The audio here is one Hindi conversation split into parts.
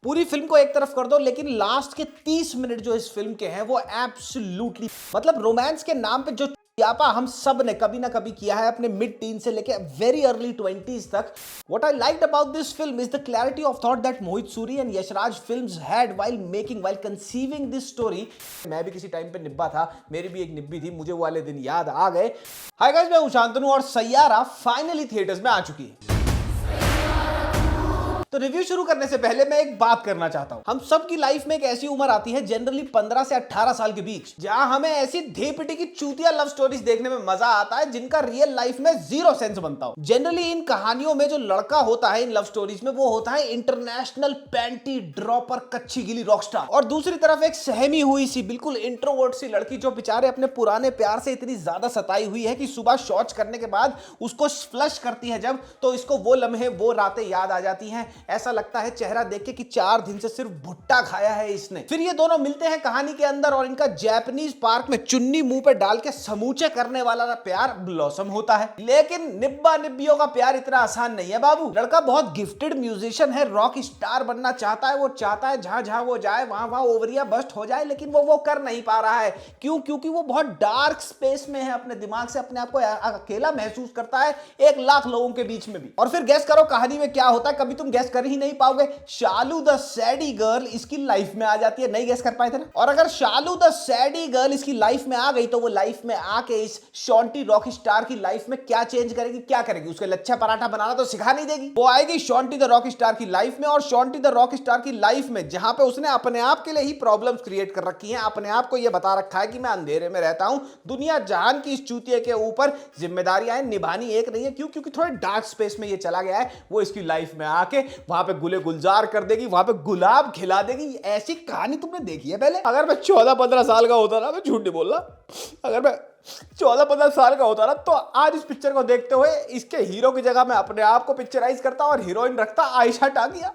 पूरी फिल्म को एक तरफ कर दो, लेकिन लास्ट के 30 मिनट जो इस फिल्म के हैं वो एब्सोल्युटली, मतलब रोमांस के नाम पे जो यापा हम सब ने कभी ना कभी किया है अपने मिड टीन से लेके वेरी अर्ली 20s तक. What I liked about this film is the clarity of thought that Mohit Suri and Yashraj films had while conceiving this story. मैं भी किसी टाइम पे निब्बा था, मेरी भी एक निब्बी थी, मुझे वो वाले दिन याद आ गए. हाय गाइस, मैं हूं शांतनु और सैयारा फाइनली थिएटर्स में आ चुकी है. तो रिव्यू शुरू करने से पहले मैं एक बात करना चाहता हूं. हम सब की लाइफ में एक ऐसी उम्र आती है, जनरली 15 से 18 साल के बीच, जहां हमें ऐसी धेपिटी की चूतिया लव स्टोरीज देखने में मजा आता है जिनका रियल लाइफ में जीरो सेंस बनता हो. जनरली इन कहानियों में जो लड़का होता है इन लव स्टोरीज में, वो होता है इंटरनेशनल पैंटी ड्रॉपर कच्ची गिली रॉकस्टार, और दूसरी तरफ एक सहमी हुई सी बिल्कुल इंट्रोवर्ट सी लड़की जो बेचारे अपने पुराने प्यार से इतनी ज्यादा सताई हुई है कि सुबह शौच करने के बाद उसको फ्लश करती है जब, तो इसको वो लम्हे वो रातें याद आ जाती हैं. ऐसा लगता है चेहरा देख के कि 4 दिन से सिर्फ भुट्टा खाया है इसने. फिर ये दोनों मिलते हैं कहानी के अंदर और इनका जापानीज पार्क में चुन्नी मुंह पे डाल के समूचे करने वाला प्यार ब्लॉसम होता है. लेकिन निब्बा निब्बियों का प्यार इतना आसान नहीं है बाबू. लड़का बहुत गिफ्टेड म्यूजिशियन है, रॉक स्टार बनना चाहता है. वो चाहता है जहां जहां वो जाए वहां वहां ओवरिया बस्ट हो जाए, लेकिन वो कर नहीं पा रहा है. क्यों? क्योंकि वो बहुत डार्क स्पेस में है. अपने दिमाग से अपने आप को अकेला महसूस करता है 1 लाख लोगों के बीच में भी. और फिर गैस करो कहानी में क्या होता है. कभी तुम गैस कर ही नहीं पाओगे. शालू द सैडी गर्ल इसकी लाइफ में आ जाती है. नहीं गैस कर पाए थे ना. और अगर शालू द सैडी गर्ल इसकी लाइफ में आ गई तो वो लाइफ में आके इस शॉन्टी रॉक स्टार की लाइफ में क्या चेंज करेगी, क्या करेगी? उसके लच्छा पराठा बनाना तो सिखा नहीं देगी. वो आएगी शॉन्टी द रॉक स्टार की लाइफ में, और शॉन्टी द रॉक स्टार की लाइफ में जहां पे उसने अपने आप के लिए ही प्रॉब्लम्स क्रिएट कर रखी हैं, अपने आप को यह बता रखा है कि मैं अंधेरे में रहता हूं, दुनिया जहान की इस चूतिए के ऊपर जिम्मेदारियां निभानी एक नहीं है. क्यों? क्योंकि थोड़े डार्क स्पेस में ये चला गया है. वो इसकी लाइफ में आके वहां पे गुले गुलजार कर देगी, वहां पे गुलाब खिला देगी. ऐसी कहानी तुमने देखी है पहले? अगर मैं 14-15 साल का होता ना, मैं झूठ नहीं बोल रहा, अगर मैं 14-15 साल का होता ना, तो आज इस पिक्चर को देखते हुए इसके हीरो की जगह मैं अपने आप को पिक्चराइज करता और हीरोइन रखता आयशा टाकिया.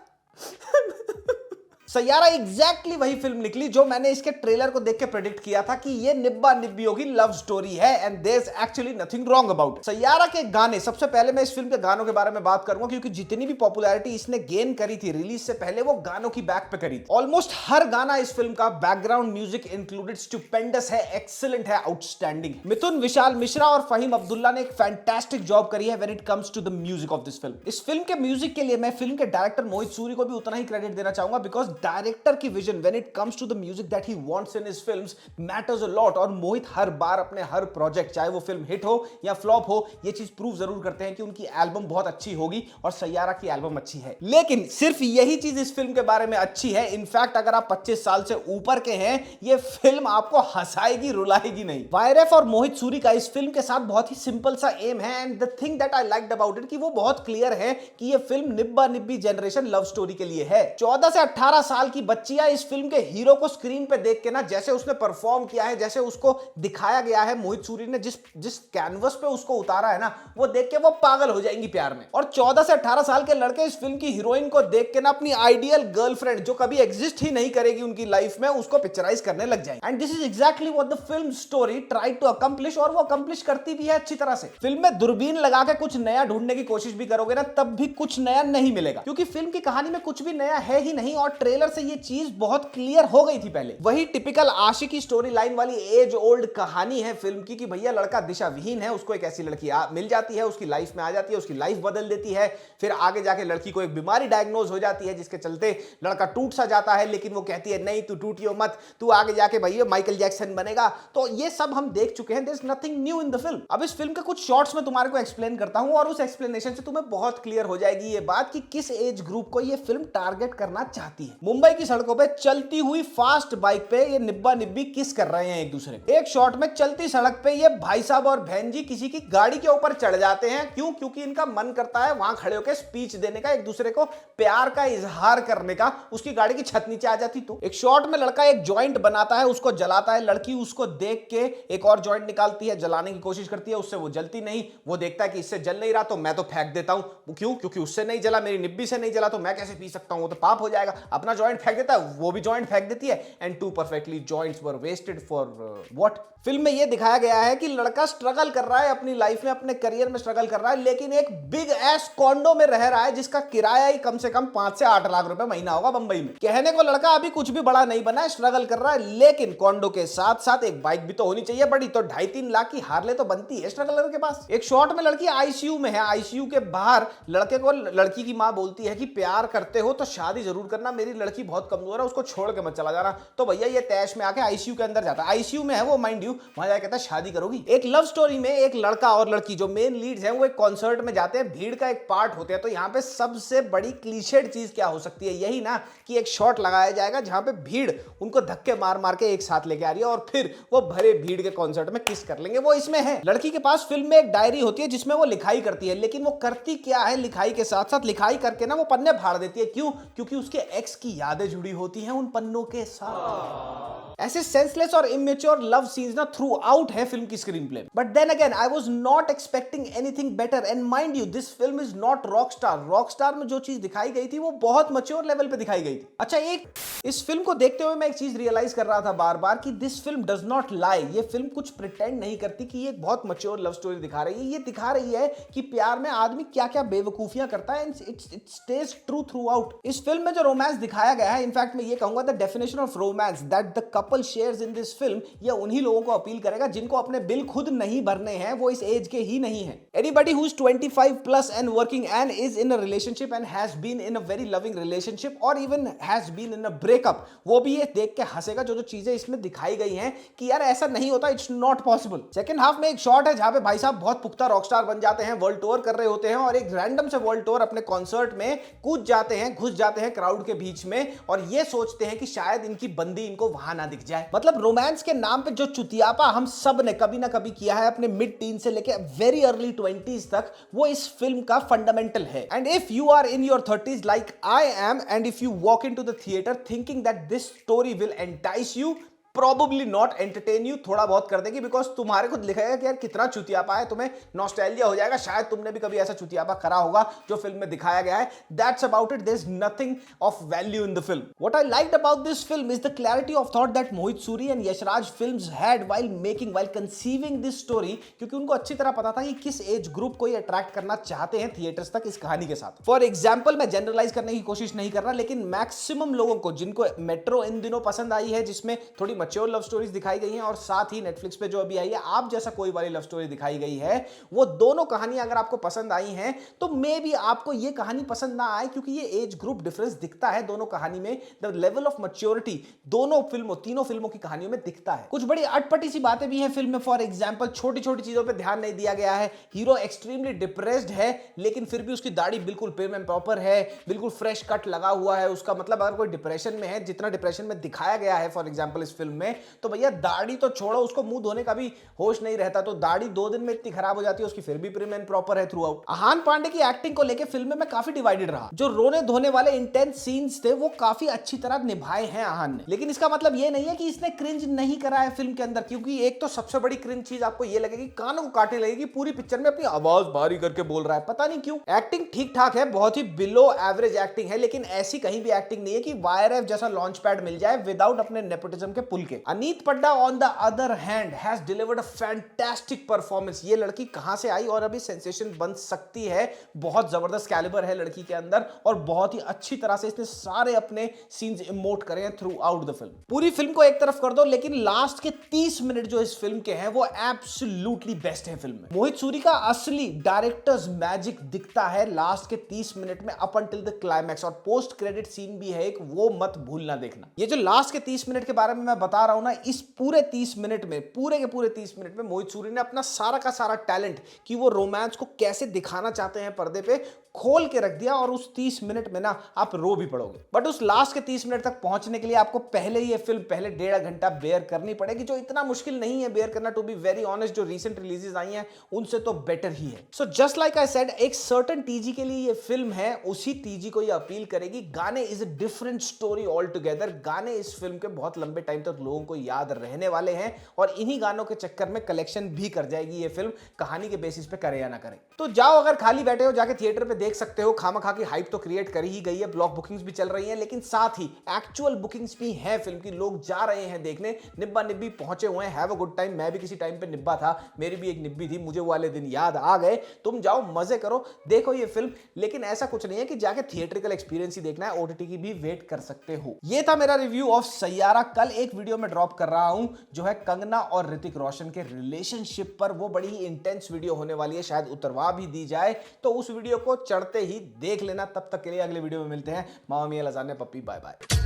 सैयारा एग्जैक्टली वही फिल्म निकली जो मैंने इसके ट्रेलर को देख के प्रेडिक्ट किया था कि ये निब्बा निब्बियों की लव स्टोरी है, and there is actually nothing wrong about it. Saiyaara के गाने, सबसे पहले मैं इस फिल्म के गानों के बारे में बात करूंगा, क्योंकि जितनी भी पॉपुलैरिटी इसने गेन करी थी रिलीज से पहले, वो गानों की बैक पे करी थी. ऑलमोस्ट हर गाना इस फिल्म का बैकग्राउंड म्यूजिक इंक्लूडेड स्टुपेंडस है, एक्सीलेंट है, आउटस्टैंडिंग. मिथुन विशाल मिश्रा और फहीम अब्दुल्ला ने एक फैंटास्टिक जॉब करी है when it comes to the music of this film. इस फिल्म के म्यूजिक के लिए मैं फिल्म के डायरेक्टर मोहित सूरी को भी उतना ही क्रेडिट देना चाहूंगा, बिकॉज डायरेक्टर की when it comes to the music that he wants in his films matters a lot. और मोहित हर बार अपने हर प्रोजेक्ट, चाहे वो फिल्म हिट हो या फ्लॉप हो, ये चीज प्रूव जरूर करते हैं कि उनकी एल्बम बहुत अच्छी होगी, और सैयारा की एल्बम अच्छी है. लेकिन सिर्फ यही चीज इस फिल्म के बारे में अच्छी है. इनफैक्ट अगर आप 25 साल से ऊपर के हैं, ये फिल्म आपको हंसाएगी, रुलाएगी नहीं. वायरफ और मोहित सूरी का इस फिल्म के साथ बहुत ही सिंपल सा एम है, and the thing that I liked about it कि वो बहुत क्लियर है कि ये फिल्म निब्बा निब्बी जनरेशन लव स्टोरी के लिए है. 14 से 18 साल की बच्चियां इस फिल्म के हीरो को स्क्रीन पे देख के ना, जैसे उसने परफॉर्म किया है, जैसे उसको दिखाया गया है, मोहित सूरी ने जिस कैनवस पे उसको उतारा है ना, वो देख के वो पागल हो जाएंगी प्यार में. और 14 से 18 साल के लड़के इस फिल्म की हीरोइन को देख के ना अपनी आइडियल गर्लफ्रेंड, जो कभी एग्जिस्ट ही नहीं करेगी उनकी लाइफ में, उसको पिक्चराइज करने लग जाएंगे. And this is exactly what the film story tried to accomplish, और वो अकम्प्लिश करती भी है अच्छी तरह से. फिल्म में दूरबीन लगा के कुछ नया ढूंढने की कोशिश भी करोगे ना, तब भी कुछ नया नहीं मिलेगा, क्योंकि फिल्म की कहानी में कुछ भी नया है ही नहीं, और ट्रेलर से ये चीज बहुत क्लियर हो गई थी पहले. वही टिपिकल आशिकी स्टोरी लाइन वाली एज ओल्ड कहानी है फिल्म की कि भैया लड़का दिशा विहीन है, उसको एक ऐसी लड़की मिल जाती है, उसकी लाइफ में आ जाती है, उसकी लाइफ बदल देती है. फिर आगे जाके लड़की को एक बीमारी डायग्नोज हो जाती है, जिसके चलते लड़का टूट सा जाता है, लेकिन वो कहती है नहीं तू टूटियो मत, तू आगे जाके भैया माइकल जैक्सन बनेगा. तो ये सब हम देख चुके हैं. There is nothing new in the film. अब इस फिल्म के कुछ शॉर्ट्स में तुम्हारे को एक्सप्लेन करता हूं, और उस एक्सप्लेनेशन से तुम्हें बहुत क्लियर हो जाएगी ये बात कि किस एज ग्रुप को ये फिल्म टारगेट करना चाहती है. मुंबई की सड़कों पर चलती हुई फास्ट बाइक पे ये निब्बा निब्बी किस कर रहे हैं एक दूसरे. एक शॉट में चलती सड़क पे ये भाई साहब और बहन जी किसी की गाड़ी के ऊपर चढ़ जाते हैं. क्यों? क्योंकि इनका मन करता है वहां खड़े होकर स्पीच देने का, एक दूसरे को प्यार का इजहार करने का. उसकी गाड़ी की छत नीचे आ जाती. तो एक शॉट में लड़का एक जॉइंट बनाता है, उसको जलाता है. लड़की उसको देख के एक और जॉइंट निकालती है, जलाने की कोशिश करती है, उससे वो जलती नहीं. वो देखता है कि इससे जल नहीं रहा तो मैं तो फेंक देता हूं. क्यों? क्योंकि उससे नहीं जला, मेरी निब्बी से नहीं जला, तो मैं कैसे पी सकता हूं, वो तो पाप हो जाएगा. अपना अपना जॉइंट फेंक देता है, वो भी जॉइंट फेंक देती है, and to perfectly joints were wasted for what. Film में ये दिखाया गया है कि लड़का स्ट्रगल कर रहा है अपनी लाइफ में, अपने करियर में स्ट्रगल कर रहा है, लेकिन एक बिग एस कॉन्डो में रह रहा है जिसका किराया ही कम से कम 5 से 8 लाख रुपए महीना होगा बंबई में। कहने को लड़का अभी कुछ भी बड़ा नहीं बना है, स्ट्रगल कर रहा है, लेकिन कॉन्डो के साथ साथ एक बाइक भी तो होनी चाहिए बड़ी, तो 2.5-3 लाख की हार्ले तो बनती है स्ट्रगलर के पास। एक शॉट में लड़की आईसीयू में है, आईसीयू के बाहर लड़के को लड़की की मां बोलती है कि प्यार करते हो तो शादी जरूर करना, मेरी लड़की बहुत कमजोर है, उसको छोड़ के मत चला जाना। तो भैया ये तैश में आके आईसीयू के अंदर जाता है, आईसीयू में है वो माइंड यू, वहां जाके कहता है शादी करोगी। एक लव स्टोरी में एक लड़का और लड़की जो मेन लीड्स हैं वो एक कॉन्सर्ट में जाते हैं, भीड़ का एक पार्ट होते हैं। तो यहाँ पे सबसे बड़ी क्लीशेड चीज क्या हो सकती है, यही ना कि एक शॉट लगाया जाएगा जहां पे भीड़ उनको धक्के मार मार के एक साथ लेके आ रही है और फिर वो भरे भीड़ के कॉन्सर्ट में किस कर लेंगे, वो इसमें है। लड़की के पास फिल्म में एक डायरी होती है जिसमें वो लिखाई करती है, लेकिन वो करती क्या है, लिखाई के साथ साथ लिखाई करके ना वो पन्ने फाड़ देती है। क्यों? क्योंकि उसके एक्स की यादें जुड़ी होती हैं उन पन्नों के साथ। ऐसे सेंसलेस और इमेच्योर लव सीन्स ना थ्रू आउट है फिल्म की screenplay. But then again I was not expecting anything better, and mind you this film is not Rockstar. Rockstar में जो चीज दिखाई गई थी वो बहुत मैच्योर लेवल पे दिखाई गई थी। अच्छा, एक इस फिल्म को देखते हुए मैं एक चीज रियलाइज कर रहा था बार बार कि this film does not lie. ये फिल्म कुछ प्रिटेंड नहीं करती कि ये एक बहुत मैच्योर लव स्टोरी दिखा रही है। ये दिखा रही है कि प्यार में आदमी क्या क्या बेवकूफियां करता है, and it stage true through out. इस फिल्म में जो रोमांस दिखाया गया है, इनफैक्ट मैं ये कहूंगा the definition of romance that the couple shares in this film, ये उन्हीं लोगों को अपील करेगा जिनको अपने बिल खुद नहीं भरने हैं, वो इस एज के ही नहीं है। Anybody who is 25 plus and working and is in a relationship and has been in a very loving relationship और even has been in a breakup, वो भी ये देख के हंसेगा जो जो चीजें इसमें दिखाई गई हैं कि यार ऐसा नहीं होता, it's not possible. Second half में एक शॉट है जहां पे भाई साहब बहुत पुख्ता रॉकस्टार बन जाते हैं, वर्ल्ड टूर कर रहे होते हैं और एक रैंडम से वर्ल्ड टूर अपने कॉन्सर्ट में कूद जाते हैं, घुस जाते हैं क्राउड के बीच में और ये सोचते हैं कि शायद इनकी बंदी इनको वहां ना दिख जाए। मतलब रोमांस के नाम पे जो चुतियापा हम सब ने कभी ना कभी किया है अपने मिड टीन से लेके वेरी अर्ली 20s तक, वो इस फिल्म का फंडामेंटल है। And if you are in your 30s like I am and if you walk into the theatre thinking that this story will entice you, probably not entertain you, थोड़ा बहुत कर देगी, बिकॉज तुम्हारे खुद लिखेगा कि यार कितना चुतियापा है, तुम्हें नॉस्टैल्जिया हो जाएगा, शायद तुमने भी कभी ऐसा चुतियापा करा होगा जो फिल्म में दिखाया गया है। That's about it. There's nothing of value in the film. What I liked about this film is the clarity of thought that Mohit Suri and Yashraj Films had while conceiving this story, क्योंकि उनको अच्छी तरह पता था कि किस एज ग्रुप को ये अट्रैक्ट करना चाहते हैं थिएटर्स तक इस कहानी के साथ। फॉर एग्जाम्पल, मैं जनरलाइज करने की कोशिश नहीं कर रहा, लेकिन मैक्सिमम लोगों को जिनको मेट्रो इन दिनों पसंद आई है, जिसमें थोड़ी मैच्योर लव स्टोरीज दिखाई गई हैं और साथ ही नेटफ्लिक्स पे जो अभी आई है आप जैसा कोई वाली लव स्टोरी दिखाई गई है, वो दोनों कहानियां अगर आपको पसंद आई हैं तो मे बी आपको ये कहानी पसंद ना आए, क्योंकि ये एज ग्रुप डिफरेंस दिखता है दोनों कहानी में। द लेवल ऑफ मैच्योरिटी तीनों फिल्मों की कहानियों में दिखता है। कुछ बड़ी अटपटी सी बातें भी हैं फिल्म में। फॉर एग्जांपल, छोटी छोटी चीजों पे ध्यान नहीं दिया गया है। हीरो एक्सट्रीमली डिप्रेस्ड है, लेकिन फिर भी उसकी दाढ़ी बिल्कुल पिम एंड प्रॉपर है, बिल्कुल फ्रेश कट लगा हुआ है उसका। मतलब अगर कोई डिप्रेशन में है, जितना डिप्रेशन में दिखाया गया है फॉर एग्जांपल इस फिल्म में, तो भैया दाढ़ी तो छोड़ो, उसको मुंह धोने का भी होश नहीं रहता, तो दाढ़ी 2 दिन में इतनी खराब हो जाती है उसकी, फिर भी प्रिम एंड प्रॉपर है थ्रू आउट। आहान पांडे की एक्टिंग को लेकर फिल्म में मैं काफी डिवाइडेड रहा। जो रोने धोने वाले इंटेंस सीन्स थे वो काफी अच्छी तरह निभाए हैं आहान ने, लेकिन इसका मतलब ये नहीं है कि इसने क्रिंज नहीं करा है फिल्म के अंदर, क्योंकि एक तो सबसे बड़ी क्रिंज चीज आपको ये लगेगी, कानों को काटने लगेगी, पूरी पिक्चर में अपनी आवाज भारी करके बोल रहा है, पता नहीं क्यों। एक्टिंग ठीक ठाक है, बहुत ही बिलो एवरेज एक्टिंग है, लेकिन ऐसी कहीं भी एक्टिंग नहीं है कि वायरएफ जैसा लॉन्च पैड मिल जाए विदाउट अपने नेपोटिज्म के पुल के। Aneet Padda on the other hand has delivered a fantastic performance. ये लड़की कहां से आई और अभी सेंसेशन बन सकती है। बहुत जबरदस्त कैलिबर है लड़की के अंदर और बहुत ही अच्छी तरह से इसने सारे अपने सीन्स इमोट करे हैं थ्रू आउट द फिल्म। पूरी फिल्म को एक तरफ कर दो, लेकिन लास्ट के 30 मिनट जो इस फिल्म के हैं वो एब्सोल्युटली बेस्ट है फिल्म में। मोहित सूरी का असली डायरेक्टर्स मैजिक दिखता है लास्ट के 30 मिनट में अप अंटिल द क्लाइमैक्स, और पोस्ट क्रेडिट सीन भी है एक, वो मत भूलना देखना। ये जो लास्ट के 30 मिनट के बारे में मैं बता रहा हूं ना, इस पूरे 30 मिनट में, पूरे के पूरे 30 मिनट में मोहित सूरी ने अपना सारा का सारा टैलेंट कि वो रोमांस को कैसे दिखाना चाहते हैं पर्दे पे खोल के रख दिया, और उस 30 मिनट में ना आप रो भी पड़ोगे। बट उस लास्ट के 30 मिनट तक पहुंचने के लिए आपको पहले ये फिल्म पहले 1.5 घंटा बेयर करनी पड़ेगी, जो इतना मुश्किल नहीं है बेयर करना। टू बी वेरी ऑनेस्ट, जो रीसेंट रिलीजेस आई हैं उनसे तो बेटर ही है। So just like I said, एक सर्टेन टीजी के लिए ये फिल्म है, उसी टीजी को ये अपील करेगी। गाने is a different story all together. गाने इस फिल्म के बहुत लंबे टाइम तक लोगों को याद रहने वाले हैं, और इन्हीं गानों के चक्कर में कलेक्शन भी कर जाएगी ये फिल्म, कहानी के बेसिस पे करे या ना करे। तो जाओ, अगर खाली बैठे हो जाके थिएटर पे देख सकते हो खामखा की हाइप तो क्रिएट कर ही गई है, ब्लॉक बुकिंग्स भी चल रही हैं, लेकिन साथ ही एक्चुअल बुकिंग्स भी हैं फिल्म की, लोग जा रहे हैं देखने, निब्बा निब्बी पहुंचे हुए हैं, हैव अ गुड टाइम। मैं भी किसी टाइम पे निब्बा था, मेरी भी एक निब्बी थी, मुझे वो वाले दिन याद आ गए। तुम जाओ मजे करो, देखो ये फिल्म, लेकिन ऐसा कुछ नहीं है कि जाके थिएट्रिकल एक्सपीरियंस ही देखना है, ओटीटी की भी वेट कर सकते हो। ये था मेरा रिव्यू ऑफ सैयारा। कल एक वीडियो में ड्रॉप कर रहा हूं जो है कंगना और ऋतिक रोशन के रिलेशनशिप पर, वो बड़ी ही इंटेंस वीडियो होने वाली है, शायद उतरवा भी दी जाए, तो उस वीडियो को चढ़ते ही देख लेना। तब तक के लिए अगले वीडियो में मिलते हैं। मामा मियां लजाने पप्पी, बाय बाय।